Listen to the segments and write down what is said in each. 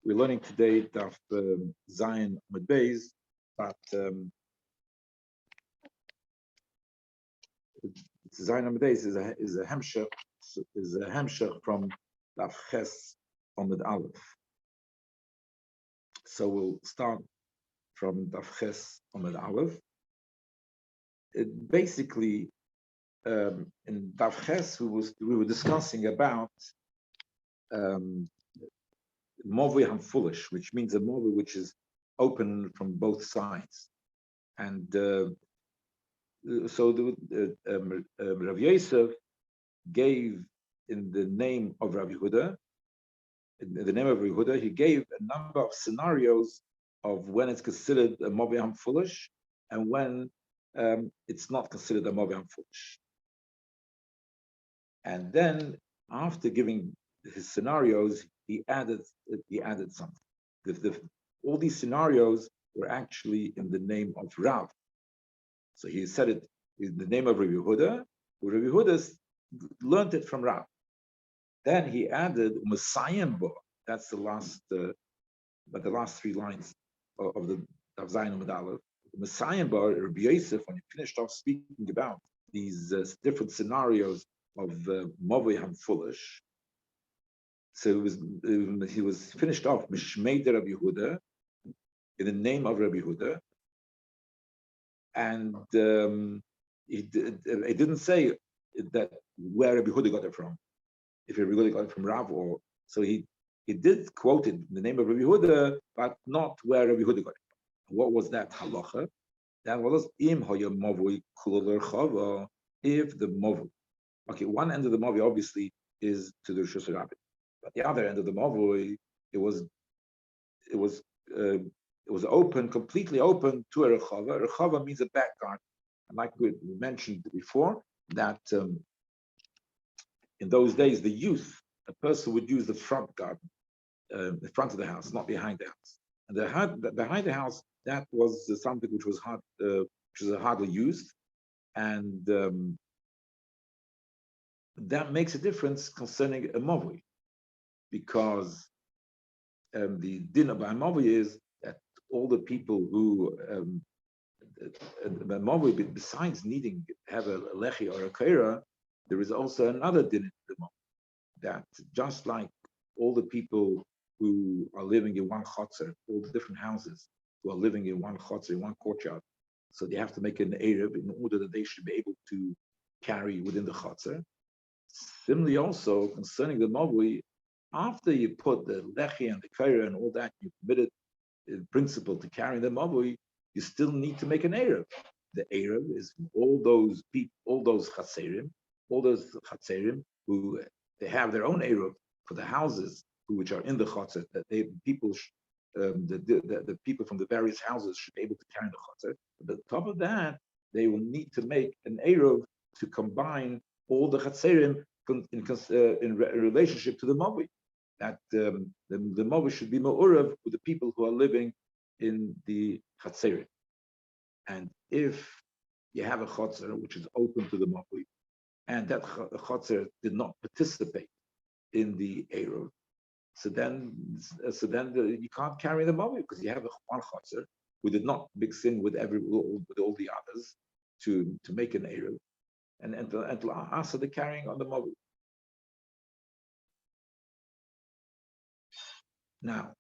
We're learning today Daf Zion Amud Beis, but Zion Amud Beis is a hemshech from Daf Ches Amud Aleph. So we'll start from Daf Ches Amud Aleph. It basically, in Daf Ches, we were discussing about Movi Hamfulish, which means a Movi which is open from both sides. And so Rav Yosef gave in the name of Rabbi Huda, he gave a number of scenarios of when it's considered a Movi Hamfulish and when it's not considered a Movi Hamfulish. And then after giving his scenarios, he added something. All these scenarios were actually in the name of Rav. So he said it in the name of Rabbi Huda. Rabbi Huda learned it from Rav. Then he added Masayimbo. That's the last three lines of the Zion Amud Aleph. Masayimbo, Rabbi Yosef, when he finished off speaking about these different scenarios of Movi Hamfulish. So he was finished off Mishmei de Rabbi Huda in the name of Rabbi Huda, and he didn't say that where Rabbi Huda got it from. If Rabbi Huda got it from Rav, or so he did quote it in the name of Rabbi Huda, but not where Rabbi Huda got it from. What was that halacha? That was im hoya mavui kulor chava. If the mavui, okay, one end of the mavui obviously is to the Rishus Rabbi. But the other end of the mavui, it was open, completely open to a rechava. Rechava means a back garden. And like we mentioned before, that in those days, the youth, a person would use the front garden, the front of the house, not behind the house. And behind the house, that was something which was hardly used, and that makes a difference concerning a mavui. Because the din of Mavui is that all the people who Mavui, besides needing to have a lechi or a kaira, there is also another din in the Mavui, that just like all the people who are living in one chotzer, all the different houses who are living in one chotzer, in one courtyard, so they have to make an erev in order that they should be able to carry within the chotzer. Similarly, also concerning the Mavui, after you put the lechi and the kaira and all that, you committed in principle to carrying the mavui, you still need to make an erev. The erev is all those people, all those chatzerim who they have their own erev for the houses which are in the chotzer, that the people from the various houses should be able to carry the chotzer. But on top of that, they will need to make an erev to combine all the chatzerim in relationship to the mavui. That the mavui should be ma'urav with the people who are living in the chatzerim. And if you have a chotzer which is open to the mavui, and that chotzer did not participate in the eruv, so then you can't carry the mavui because you have one chotzer who did not mix in with all the others to make an eruv, and to answer the carrying on the mavui. Now,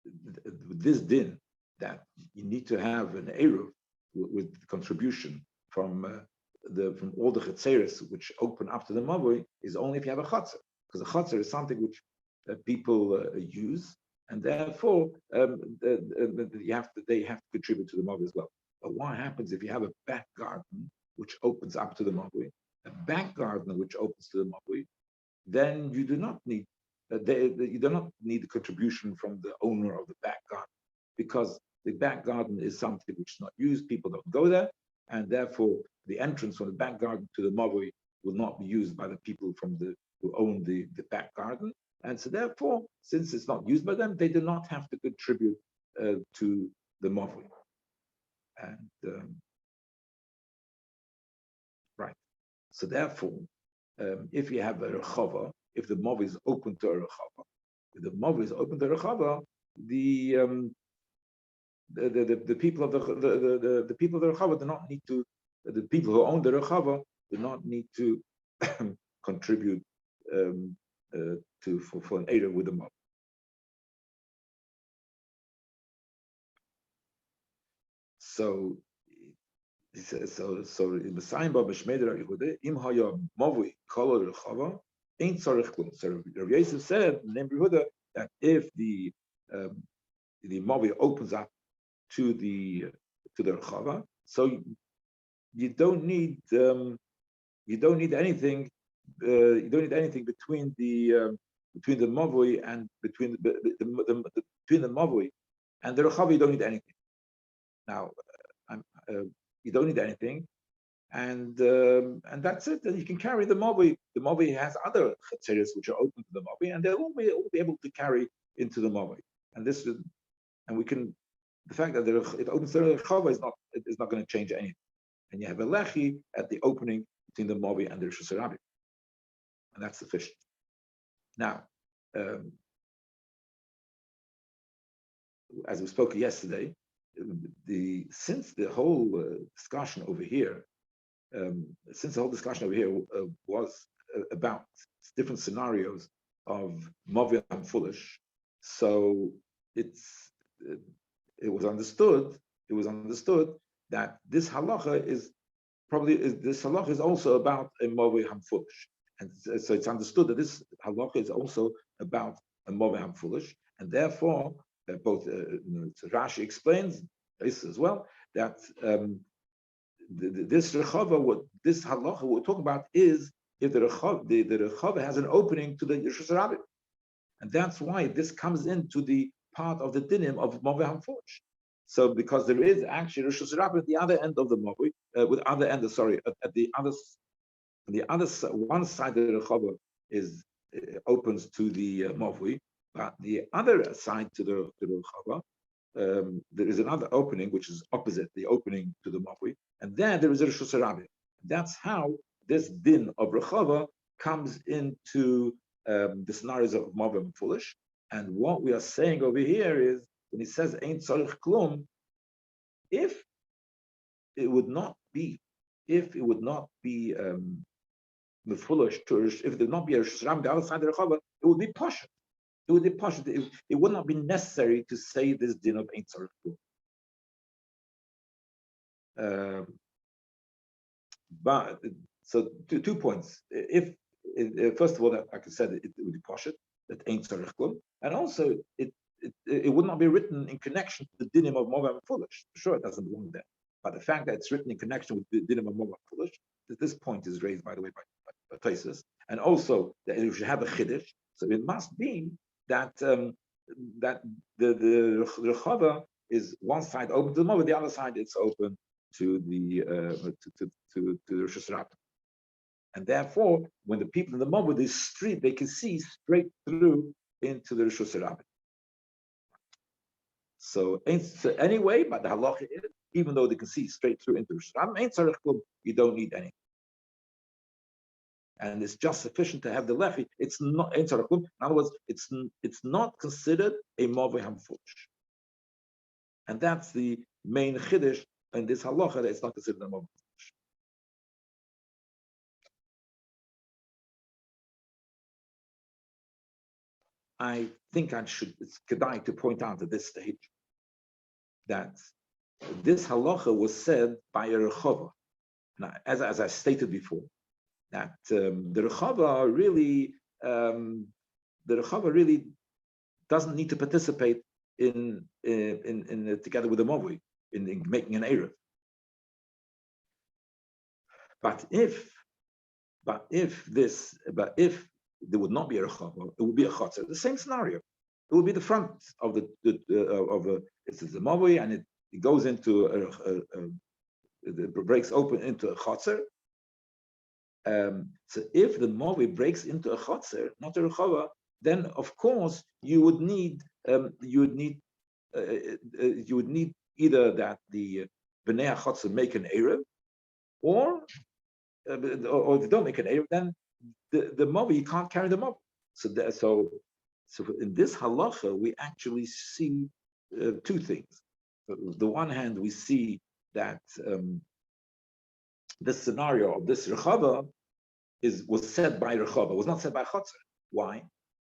this din that you need to have an eruv with contribution from all the chetzeres which open up to the mavui is only if you have a chotzer, because a chotzer is something which people use, and therefore they have to contribute to the mavui as well. But what happens if you have a back garden which opens up to the mavui, a back garden which opens to the mavui? Then you do not need you do not need the contribution from the owner of the back garden, because the back garden is something which is not used, people don't go there, and therefore the entrance from the back garden to the mavui will not be used by the people who own the back garden, and so therefore, since it's not used by them, they do not have to contribute to the mavui. And right, so therefore, if you have a rechava, if the mavui is open to a rechava, the mavoi is open to rechava, the people of the people of the rechava do not need to. The people who own the rechava do not need to contribute for an eruv with the mavoi. So in the sign of B'Shmeder Yehuda, Im Haya Mavui Kol Rechava Ain't Tzarich Klum. So Rabbi Yosef said in the name of Yehuda that if the Mavui opens up to the Rechava, so you don't need anything. You don't need anything between the Mavui and between the Mavui and the Rechava. You don't need anything. Now, you don't need anything, and that's it. And you can carry the mavoi. The mavoi has other chetzeres which are open to the mavoi, and they'll all be able to carry into the mavoi. And we can. The fact that it opens to the rechava is not going to change anything. And you have a lechi at the opening between the mavoi and the rishus Rabbi, and that's sufficient. Now, as we spoke yesterday, since the whole discussion over here was about different scenarios of Mavi and Foolish, so it was understood that this halacha is also about a Mavi and Foolish, and so it's understood that this halacha is also about a Mavi and Foolish, and therefore both Rashi explains this as well that this rechava, this halacha we're talking about is if the rechava has an opening to the rishus Rabbi, and that's why this comes into the part of the dinim of Mavoi Hamfosh. So because there is actually rishus Rabbi at the other end of the Mavoi, at the other one side of the rechava is opens to the Mavoi, but the other side to the rechava. There is another opening which is opposite the opening to the mavoi, and there is a rishus Rabbi. That's how this din of rechava comes into the scenarios of mavoi and foolish. And what we are saying over here is when he says ain't tzarich klum, if it would not be the foolish tourish, if there would not be a rishus Rabbi the other side of the rechava, it would be posh. It would be posh. It would not be necessary to say this din of Ein Tzarich Klum. But so 2 points. If first of all, that like I said, it would be posh that Ein Tzarich Klum, and also it would not be written in connection to the dinim of Moav and Foolish. Sure, it doesn't belong there. But the fact that it's written in connection with the dinim of Moav and Foolish, this point is raised, by the way, by places, and also that you should have a chiddush. So it must be that that the rechava is one side open to the mavoi, the other side it's open to the rishus Rabbi, and therefore when the people in the mavoi, this street, they can see straight through into the rishus Rabbi. So anyway, but the halacha is even though they can see straight through into rishus Rabbi, you don't need anything. And it's just sufficient to have the lechi. It's not in other words, it's not considered a mavoi hamfush, and that's the main chiddush in this halacha, that it's not considered a mavoi hamfush. I think it's kedai to point out at this stage that this halacha was said by a rechava. Now, as I stated before, that the rechava really doesn't need to participate in together with the mavoi in making an eruv. But if there would not be a rechava, it would be a chotzer. The same scenario. It would be the front of it's the mavoi, and it goes into it breaks open into a chotzer. So if the mavoi breaks into a chotzer, not a rechava, then of course you would need either that the bnei chotzer make an eruv, or if they don't make an eruv, then the mavoi, you can't carry the mavoi. So So in this halacha, we actually see two things. On the one hand, we see that this scenario of this rechava was said by rechava, was not said by chotzer. Why?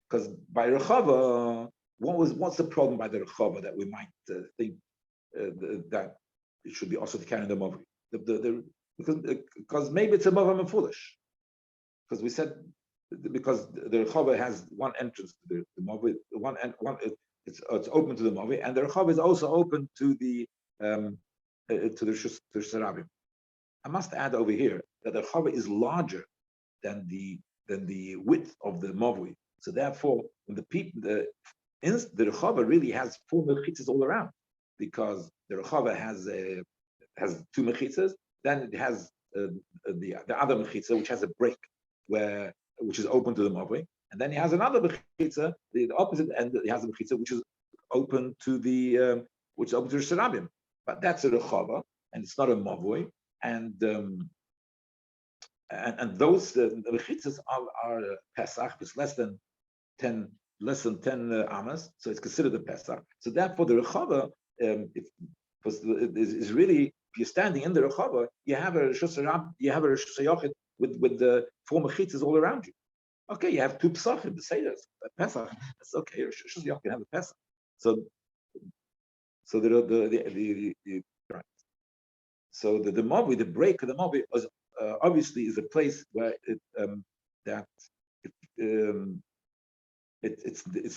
Because by rechava, what's the problem by the rechava that we might think that it should be also to carry the mavi? Because maybe it's a mavam and foolish. Because we said because the rechava has one entrance to the mavi, it's open to the mavi, and the rechava is also open to the Sarabim. I must add over here that the rechava is larger than the width of the mavi. So therefore, when the rechava really has four mechitzas all around, because the rechava has two mechitzas, then it has the other mechitza which has a break which is open to the mavi, and then he has another mechitza, the opposite end. He has a mechitza which is open to the Sarabim, but that's a rechava and it's not a mavi, and those the mechitzas are Pesach. It's less than 10 amas, so it's considered a Pesach. So therefore, the rechava is really, if you're standing in the rechava, you have a Rosh Hashanah with the four mechitzas all around you. Okay, you have two Pesachim, the Seder, Pesach. That's okay. Rosh Hashanah can have a Pesach. So right. So the mavi, the break of the mavi, obviously is a place where it's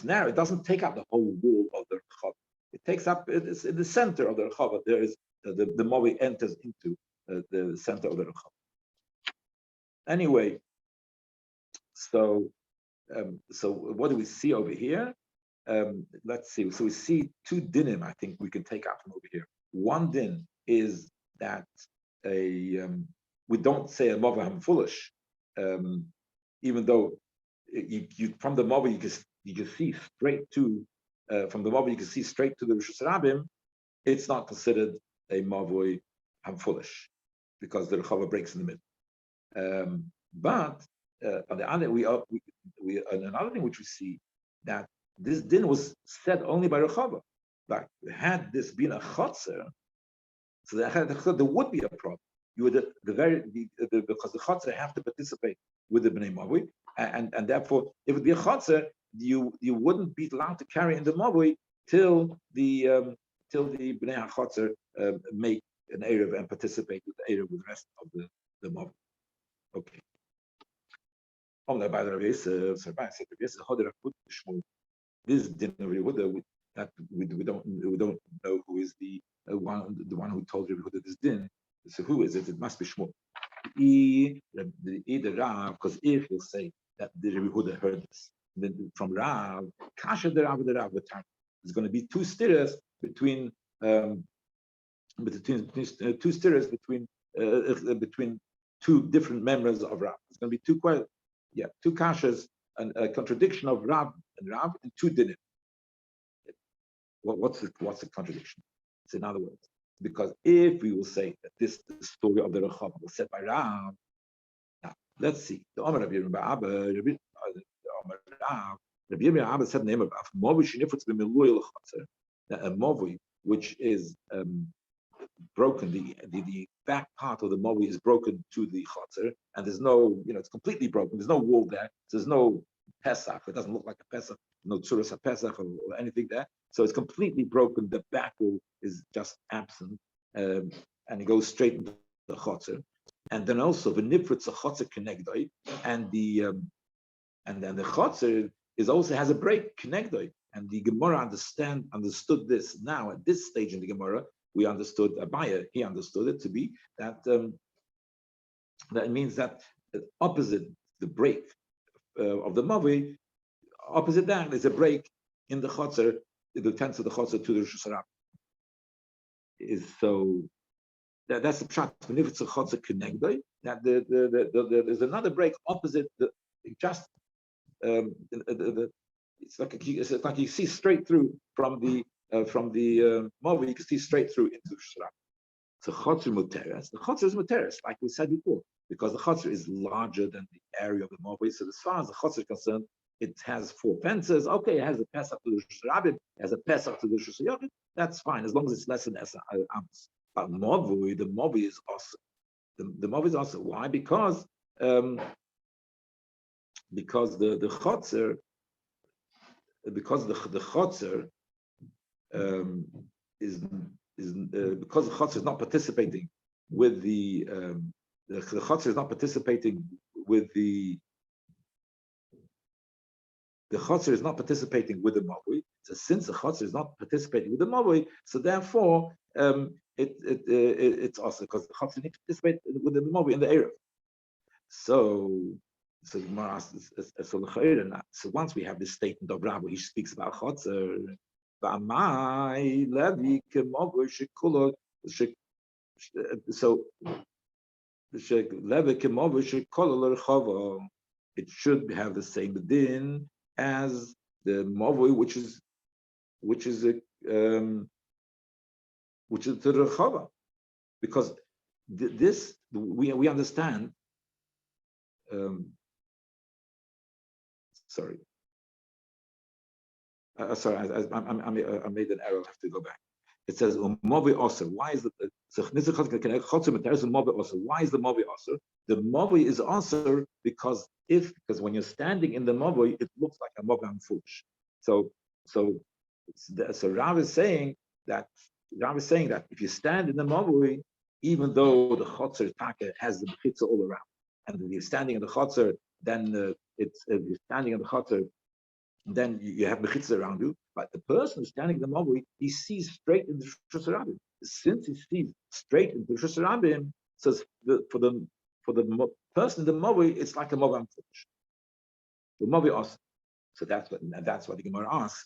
narrow. It doesn't take up the whole wall of the rechava. It takes up. It's in the center of the rechava. There is the mavi enters into the center of the rechava. Anyway, so what do we see over here? Let's see. So we see two dinim. I think we can take out from over here. One din is that we don't say a mavi foolish, even though you from the mavi you can see straight to from the mavi you can see straight to the Rosh Hashanah. It's not considered a mavi foolish because the rechava breaks in the middle. But on the other, we another thing which we see that this din was said only by rechava. But had this been a chotzer, so there would be a problem. You would because the chotzer have to participate with the bnei mavi, and therefore, if it be a chotzer, you wouldn't be allowed to carry in the mavi till the bnei chotzer make an eruv and participate with the eruv with the rest of the mavi. Okay. This din of Yehuda that we don't know who is the one who told Yehuda this din. So who is it? It must be Shmuel. Either Rav, because if he'll say that the Yehuda heard this, then from Rav, Kasha the Rav there's going to be two stiras between two different members of Rav. It's going to be two kashas, and a contradiction of Rav and two dinim. What's the contradiction? It's in other words, because if we will say that the story of the Rechava was said by Rav, now let's see. The Omer Rabbi Abba said the name of Movi Shinifutz b'Miluy l'Chatzer, that a Movi which is broken, the back part of the Movi is broken to the Chatzer, and there's no, it's completely broken. There's no wall there. So there's no Pesach. It doesn't look like a Pesach. No tzuras Pesach or anything there. So it's completely broken. The back wall is just absent, and it goes straight into the Chotzer. And then also the Nifritz Chotzer Kenegdoi, and then the Chotzer also has a break Kenegdoi. And the Gemara understood this now at this stage in the Gemara. We understood Abaya. He understood it to be that that means that opposite the break of the Mavi, opposite that is a break in the Chotzer, in the fence of the Chotzer to the Rosh Hashanah. Is so that's the pshat. If it's a Chotzer Kenegdoi, that there's another break opposite it's like you see straight through from the Mavi, you can see straight through into the Rosh Hashanah. So Chotzer Muteres. The Chotzer is Muteres, like we said before, because the Chotzer is larger than the area of the Mavi. So as far as the Chotzer is concerned, it has 4 fences. Okay, it has a Pesach to the Rosh Rabbim, it has a Pesach to the Rosh Yochid. That's fine as long as it's less than Esa Amos. But Mavui, the Mavui is also the Mavui is also why? Because the Chotzer, because the Chotzer is because the Chotzer is not participating with the Chotzer is not participating with the Chotzer is not participating with the Mavui. So since the Chotzer is not participating with the Mavui, so therefore it's also because the Chotzer needs to participate with the Mavui in the Erev. So so once we have this statement of Rabbi, he speaks about Chotzer. So it should have the same din as the mavoi, which is the rechava, because this we understand. Sorry, I made an error. I have to go back. It says Mavi Osir. Why is the Why is the Mavi Osir? The Mavi is Osir because when you're standing in the Mavi, it looks like a Mavi Amfush. So Rav is saying that if you stand in the Mavi, even though the Chotzer Taka has the Bechitza all around, and if you're standing in the Chotzer, then if you're standing in the Chotzer, then you have mechitza around you, but the person who's standing in the Mavui, he sees straight into the Rishus Rabbim. Since he sees straight into the Rishus Rabbim, so for the person in the Mavui, it's like a Mavui Amfush. The Mavui also. So that's what the Gemara asks.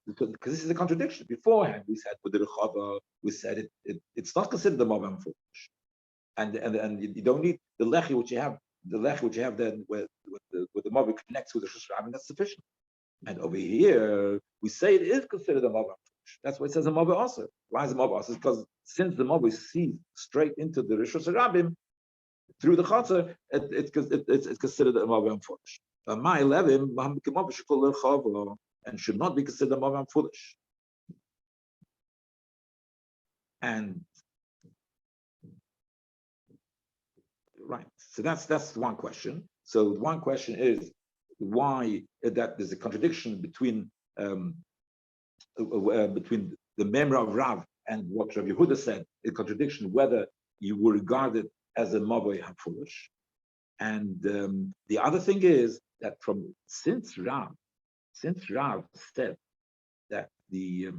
Because this is a contradiction. Beforehand, we said with the Rechava, we said it's not considered the Mavui Amfush, and you don't need the lechi which you have. The lech which you have then with the Mavi connects with the Rosh Rabbim, that's sufficient. And over here, we say it is considered a Mavi. That's why it says a Mavi also. Why is it Mavi also? Because since the Mavi sees straight into the Rosh Rabbim through the Chatzar, it's considered a Mavi foolish. My levim and should not be considered a Mavi foolish. And right. So that's one question. So one question is why that there's a contradiction between the memra of Rav and what Rabbi Yehuda said, a contradiction whether you will regard it as a mavoi foolish. And the other thing is that since Rav said that the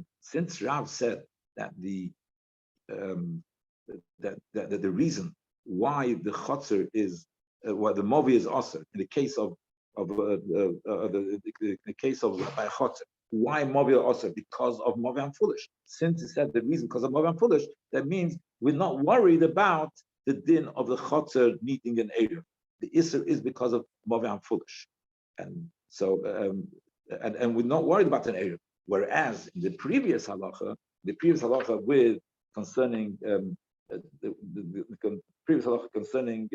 reason why the chotzer is why the movi is also in the case of by chotzer. Why movi is also? Because of movi I'm foolish. Since he said the reason because of movi I'm foolish, that means we're not worried about the din of the chotzer needing an area. The isser is because of movi I'm foolish, and so and we're not worried about an area. Whereas in the previous halacha with concerning the previous halacha concerning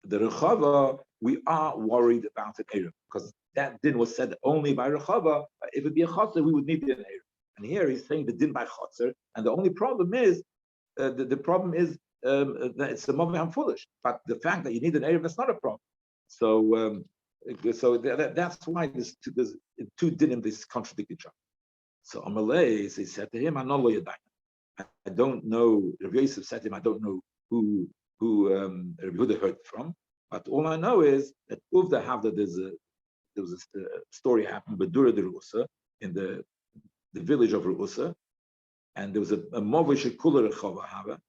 the Rechava, we are worried about an Erev, because that din was said only by Rechava. If it be a Chotzer, we would need an Erev. And here he's saying the din by Chotzer, and the only problem is that it's a moment I'm foolish. But the fact that you need an Erev, that's not a problem. So that's why there's two dinim this contradict each other. So Amalei, he said to him, I don't know. Rabbi Yosef said to him, I don't know who Rabbi Yehuda heard from, but all I know is that Uvda Havda there was a story happened with Dura de Rusa in the village of Rusa, and there was a Movish Kula Rechava Hava.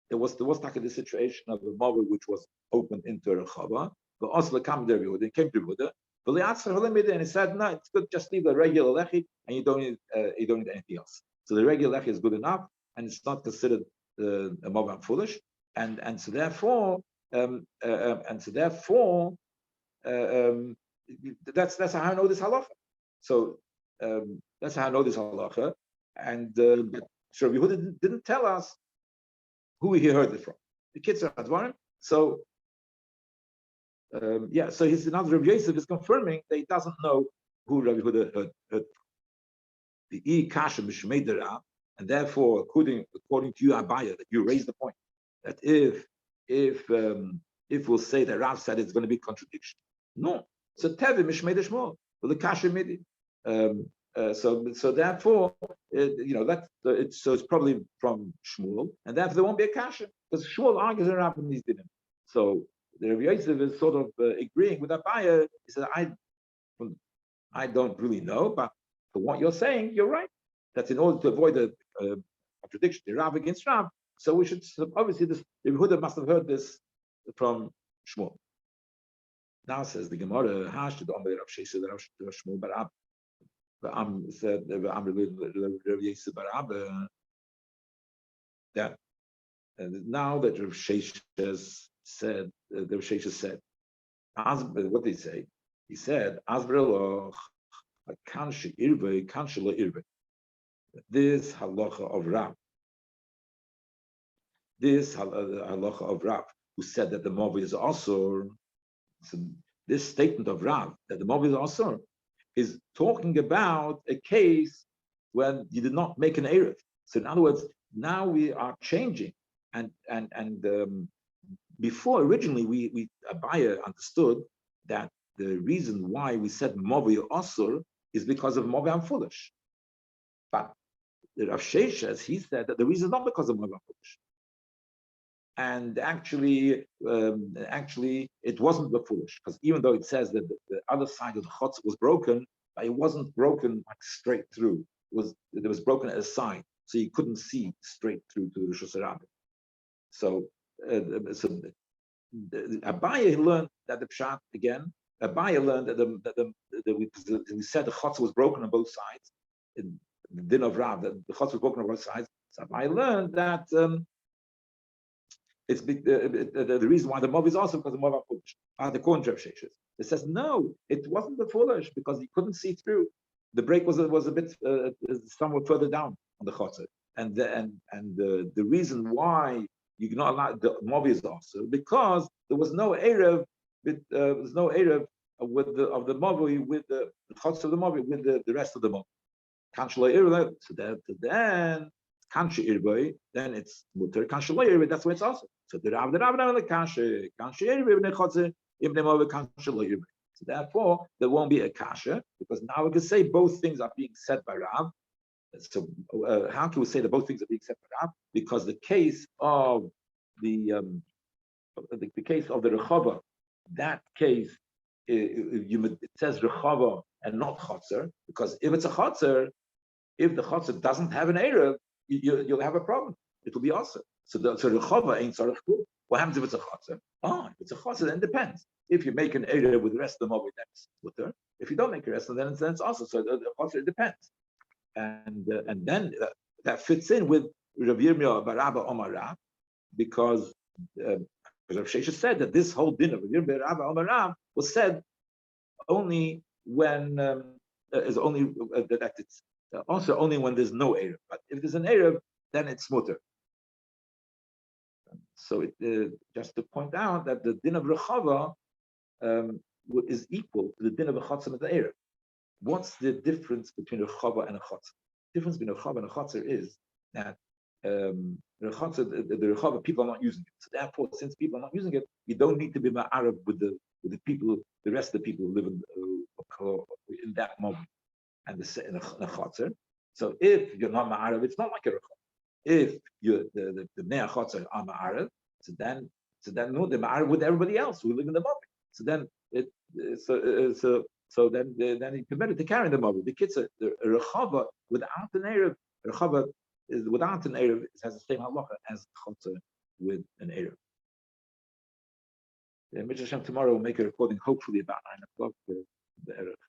There was like the situation of a Movish which was opened into Rechava. The Osla came to Rabbi Yehuda, came to Yehuda, and he said, no, it's good, just leave the regular lechi, and you don't need anything else. So the regular lechi is good enough, and it's not considered a Movish foolish. And so therefore, that's how I know this halacha. So that's how I know this halacha. And so Rabbi Yehuda didn't tell us who he heard it from. The kids are advarim. So So he's another Rabbi Yosef is confirming that he doesn't know who Rabbi Huda heard the E Kasha Mishmei, and therefore, according to you, Abaya, that you raised the point that if we'll say that Rav said it's going to be contradiction, no. So Tevi Mishmei Shmuel, well, the Kasha Midi. So therefore, it's probably from Shmuel, and therefore there won't be a Kasha because Shmuel argues in Rav and these didn't. So the Rabbi Yosef is sort of agreeing with Abaya. He said, I don't really know, but for what you're saying, you're right. That's in order to avoid a contradiction, the Rav against Rav. So we should obviously the Yehuda must have heard this from Shmuel. Now says the Gemara, Hash to Omer Rav Sheshe Rav Shmuel Barab. Said Rav Yosef Barab that now that Rav Sheshe said, Rav Sheshe said, what did he say? He said, Asbrelo Kanshi Irve, Kanshila Irve. This halacha of Rav, who said that the Mavi is also, so this statement of Rav that the Mavi is also is talking about a case when you did not make an Erev. So in other words, now we are changing, and before originally we Abaya understood that the reason why we said Mavi Asur is because of Mavi and foolish. But the Rav Sheshes, he said that the reason is not because of Mavi and foolish. And actually, it wasn't the foolish, because even though it says that the other side of the chotz was broken, but it wasn't broken like straight through. It was broken at a side, so you couldn't see straight through to the Rishus Harabim. So Abaye learned that the pshat again. Abaye learned that we said the chotz was broken on both sides. In the din of Rav, that the chotz was broken on both sides. So Abaye learned that it's the reason why the mob is also because the mob are foolish. The corn Rav Sheshes. It says no, it wasn't the foolish because he couldn't see through. The break was a bit somewhat further down on the chotz, and the reason why you cannot allow the mob is also because there was no erev. There was no erev with the mobi with the chotz of the mobi with the rest of the mob. So then kanshi irboy, then it's mutter kanshi irboy. That's where it's also. So the rav the kanshi irboy ibn chotze ibn mobi kanshi irboy. So therefore there won't be a kasha because now we can say both things are being said by Rav. So how can we say that both things are being said by Rav? Because the case of the case of the rechava, that case it says rechava and not chotzer, because if it's a chotzer, if the chotzer doesn't have an erev, you'll have a problem. It will be also. So rechava ain't sarich kul. What happens if it's a chotzer? If it's a chotzer, then it depends. If you make an erev with the rest of the mobi, that's mutter. If you don't make the rest of them, then it's also. So the chotzer, it depends. And then that fits in with Rav Yirmiyah Baraba Omar, because Rav Sheshes said that this whole din of Rav Yirmiyah Baraba Omar was said only when is only that it's also only when there's no erev. But if there's an erev, then it's mutter. So just to point out that the din of Rechava is equal to the din of a chotzer and the erev. What's the difference between a chava and a chotzer? The difference between a chava and a chotzer is that the chava, people are not using it. So therefore, since people are not using it, you don't need to be ma'arab with the people, the rest of the people who live in that moment and in a chotzer. So if you're not ma'arab, it's not like a chava. If you're the bnei chotzer are ma'arab, so then no, they're ma'arab with everybody else who live in the moment. So then So then you can better to carry them over. The kids, the rechava without an erev, rechava is without an erev, it has the same halacha as chotzer with an erev. Mitzvah Hashem tomorrow will make a recording, hopefully about 9 o'clock. The erev.